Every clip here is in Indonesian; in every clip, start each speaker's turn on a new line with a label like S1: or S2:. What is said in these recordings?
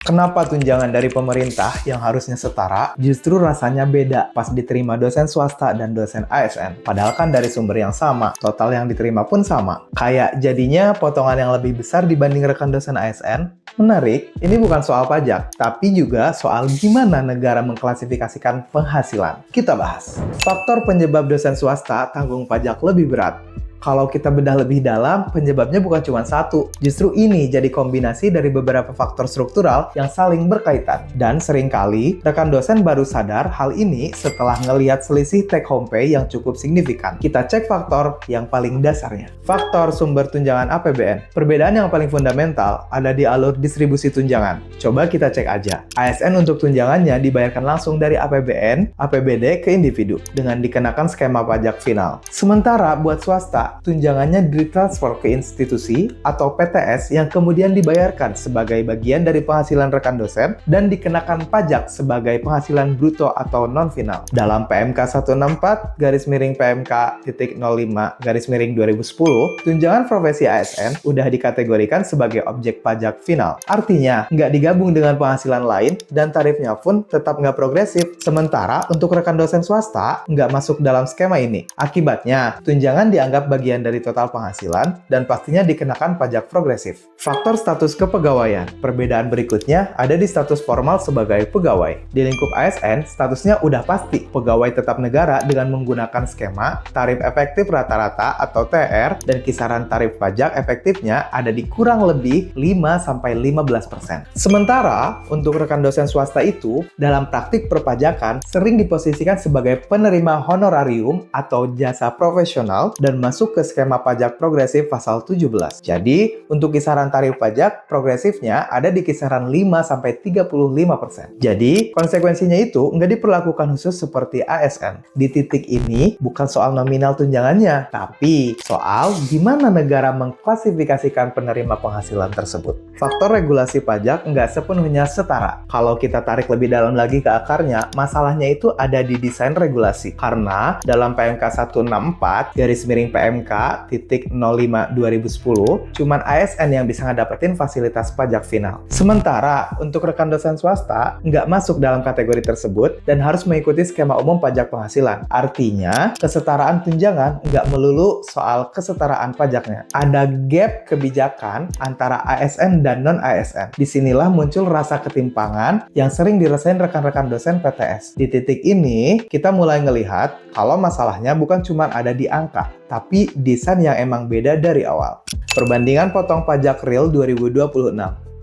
S1: Kenapa tunjangan dari pemerintah yang harusnya setara justru rasanya beda pas diterima dosen swasta dan dosen ASN? Padahal kan dari sumber yang sama, total yang diterima pun sama. Kayak jadinya potongan yang lebih besar dibanding rekan dosen ASN? Menarik, ini bukan soal pajak, tapi juga soal gimana negara mengklasifikasikan penghasilan. Kita bahas. Faktor penyebab dosen swasta tanggung pajak lebih berat. Kalau kita bedah lebih dalam, penyebabnya bukan cuma satu. Justru ini jadi kombinasi dari beberapa faktor struktural yang saling berkaitan. Dan seringkali, rekan dosen baru sadar hal ini setelah ngelihat selisih take home pay yang cukup signifikan. Kita cek faktor yang paling dasarnya. Faktor sumber tunjangan APBN. Perbedaan yang paling fundamental ada di alur distribusi tunjangan. Coba kita cek aja. ASN untuk tunjangannya dibayarkan langsung dari APBN, APBD ke individu, dengan dikenakan skema pajak final. Sementara buat swasta, tunjangannya ditransfer ke institusi atau PTS yang kemudian dibayarkan sebagai bagian dari penghasilan rekan dosen dan dikenakan pajak sebagai penghasilan bruto atau non-final. Dalam PMK 164-PMK.05-2010, tunjangan profesi ASN udah dikategorikan sebagai objek pajak final. Artinya, nggak digabung dengan penghasilan lain dan tarifnya pun tetap nggak progresif. Sementara untuk rekan dosen swasta, nggak masuk dalam skema ini. Akibatnya, tunjangan dianggap bagian dari total penghasilan dan pastinya dikenakan pajak progresif. Faktor status kepegawaian. Perbedaan berikutnya ada di status formal sebagai pegawai. Di lingkup ASN, statusnya udah pasti pegawai tetap negara dengan menggunakan skema tarif efektif rata-rata atau TR dan kisaran tarif pajak efektifnya ada di kurang lebih 5-15%. Sementara untuk rekan dosen swasta itu dalam praktik perpajakan sering diposisikan sebagai penerima honorarium atau jasa profesional dan masuk ke skema pajak progresif pasal 17. Jadi, untuk kisaran tarif pajak progresifnya ada di kisaran 5-35%. Jadi, konsekuensinya itu nggak diperlakukan khusus seperti ASN. Di titik ini, bukan soal nominal tunjangannya, tapi soal gimana negara mengklasifikasikan penerima penghasilan tersebut. Faktor regulasi pajak nggak sepenuhnya setara. Kalau kita tarik lebih dalam lagi ke akarnya, masalahnya itu ada di desain regulasi. Karena dalam PMK 164-PMK.05-2010, cuman ASN yang bisa ngedapetin fasilitas pajak final. Sementara, untuk rekan dosen swasta, nggak masuk dalam kategori tersebut dan harus mengikuti skema umum pajak penghasilan. Artinya, kesetaraan tunjangan nggak melulu soal kesetaraan pajaknya. Ada gap kebijakan antara ASN dan non-ASN. Disinilah muncul rasa ketimpangan yang sering dirasain rekan-rekan dosen PTS. Di titik ini, kita mulai ngelihat kalau masalahnya bukan cuma ada di angka, tapi desain yang emang beda dari awal. Perbandingan potong pajak real 2026.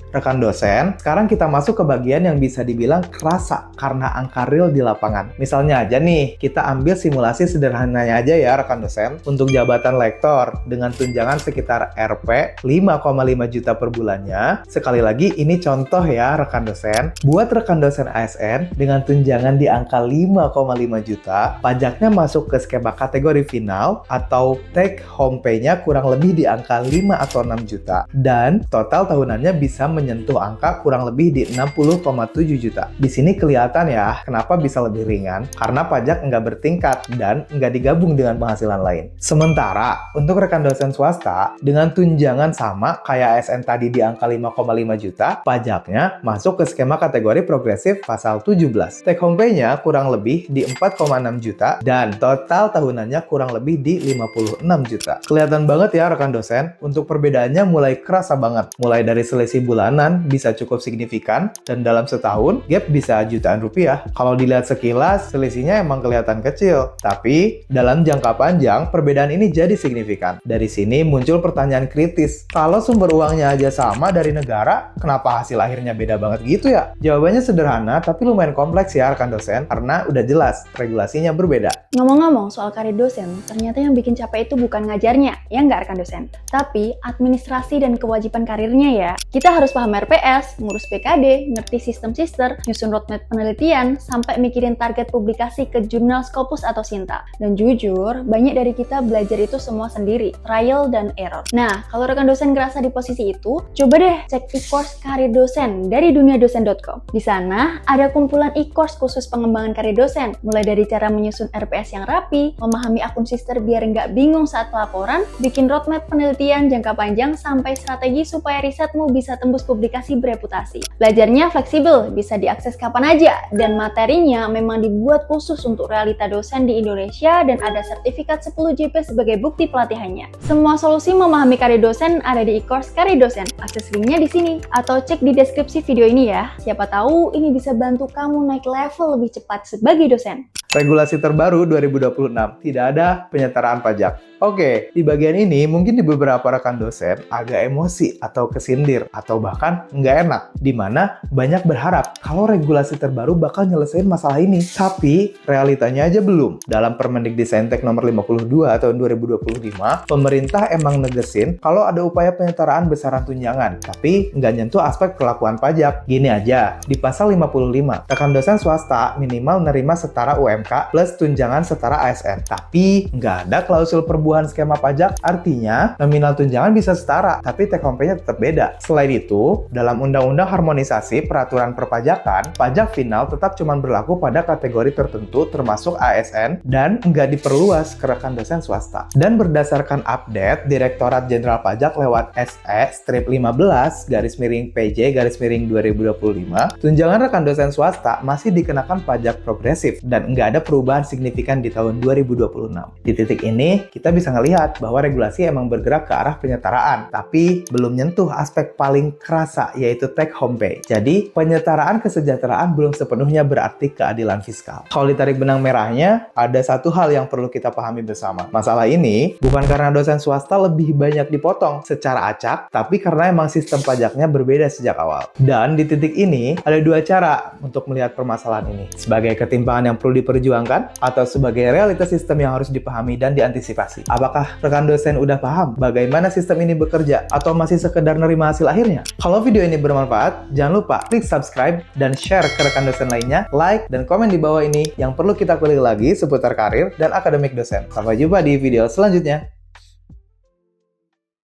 S1: Rekan dosen, sekarang kita masuk ke bagian yang bisa dibilang kerasa karena angka real di lapangan. Misalnya aja nih, kita ambil simulasi sederhananya aja ya rekan dosen. Untuk jabatan lektor dengan tunjangan sekitar Rp 5,5 juta per bulannya. Sekali lagi, ini contoh ya rekan dosen. Buat rekan dosen ASN dengan tunjangan di angka 5,5 juta, pajaknya masuk ke skema kategori final atau take home pay-nya kurang lebih di angka 5 atau 6 juta. Dan total tahunannya bisa menyentuh angka kurang lebih di 60,7 juta. Di sini kelihatan ya, kenapa bisa lebih ringan, karena pajak nggak bertingkat dan nggak digabung dengan penghasilan lain. Sementara, untuk rekan dosen swasta, dengan tunjangan sama kayak ASN tadi di angka 5,5 juta, pajaknya masuk ke skema kategori progresif pasal 17. Take home pay-nya kurang lebih di 4,6 juta dan total tahunannya kurang lebih di 56 juta. Kelihatan banget ya rekan dosen, untuk perbedaannya mulai kerasa banget. Mulai dari selisih bulanan bisa cukup signifikan dan dalam setahun gap bisa jutaan rupiah. Kalau dilihat sekilas, selisihnya emang kelihatan kecil. Tapi dalam jangka panjang, perbedaan ini jadi signifikan. Dari sini muncul pertanyaan kritis. Kalau sumber uangnya aja sama dari negara, kenapa hasil akhirnya beda banget gitu ya? Jawabannya sederhana, tapi lumayan kompleks ya rekan dosen, karena udah jelas regulasinya berbeda.
S2: Ngomong-ngomong soal karir dosen, ternyata yang bikin capek itu bukan ngajarnya, ya nggak rekan dosen? Tapi administrasi dan kewajiban karirnya ya. Kita harus paham RPS, ngurus BKD, ngerti sistem sister, nyusun roadmap penelitian, sampai mikirin target publikasi ke jurnal Scopus atau Sinta. Dan jujur, banyak dari kita belajar itu semua sendiri, trial dan error. Nah, kalau rekan dosen ngerasa di posisi itu, coba deh cek e-course karir dosen dari duniadosen.com. Di sana, ada kumpulan e-course khusus pengembangan karir dosen, mulai dari cara menyusun RPS yang rapi, memahami akun sister biar nggak bingung saat pelaporan, bikin roadmap penelitian jangka panjang, sampai strategi supaya risetmu bisa tembus publikasi bereputasi. Belajarnya fleksibel, bisa diakses kapan aja, dan materinya memang dibuat khusus untuk realita dosen di Indonesia dan ada sertifikat 10 JP sebagai bukti pelatihannya. Semua solusi memahami karir dosen ada di e-course Karir Dosen. Akses linknya di sini, atau cek di deskripsi video ini ya. Siapa tahu ini bisa bantu kamu naik level lebih cepat sebagai dosen.
S1: Regulasi terbaru 2026, tidak ada penyetaraan pajak. Oke, di bagian ini mungkin di beberapa rekan dosen agak emosi atau kesindir atau bahkan nggak enak, di mana banyak berharap kalau regulasi terbaru bakal nyelesain masalah ini. Tapi realitanya aja belum. Dalam Permendikbudristek nomor 52 tahun 2025, pemerintah emang negesin kalau ada upaya penyetaraan besaran tunjangan, tapi nggak nyentuh aspek perlakuan pajak. Gini aja, di pasal 55, rekan dosen swasta minimal nerima setara UMK plus tunjangan setara ASN. Tapi nggak ada klausul perbuatan skema pajak, artinya nominal tunjangan bisa setara, tapi take home pay-nya tetap beda. Selain itu, dalam Undang-Undang Harmonisasi Peraturan Perpajakan, pajak final tetap cuma berlaku pada kategori tertentu termasuk ASN dan nggak diperluas ke rekan dosen swasta. Dan berdasarkan update Direktorat Jenderal Pajak lewat SE-15-PJ-2025, tunjangan rekan dosen swasta masih dikenakan pajak progresif dan nggak ada perubahan signifikan di tahun 2026. Di titik ini, kita bisa ngelihat bahwa regulasi emang bergerak ke arah penyetaraan, tapi belum nyentuh aspek paling kerasa, yaitu take home pay. Jadi, penyetaraan kesejahteraan belum sepenuhnya berarti keadilan fiskal. Kalau ditarik benang merahnya, ada satu hal yang perlu kita pahami bersama. Masalah ini bukan karena dosen swasta lebih banyak dipotong secara acak, tapi karena emang sistem pajaknya berbeda sejak awal. Dan di titik ini, ada dua cara untuk melihat permasalahan ini. Sebagai ketimpangan yang perlu diperjuangkan, atau sebagai realitas sistem yang harus dipahami dan diantisipasi. Apakah rekan dosen udah paham bagaimana sistem ini bekerja atau masih sekedar nerima hasil akhirnya? Kalau video ini bermanfaat, jangan lupa klik subscribe dan share ke rekan dosen lainnya, like dan komen di bawah ini yang perlu kita kulik lagi seputar karir dan akademik dosen. Sampai jumpa di video selanjutnya.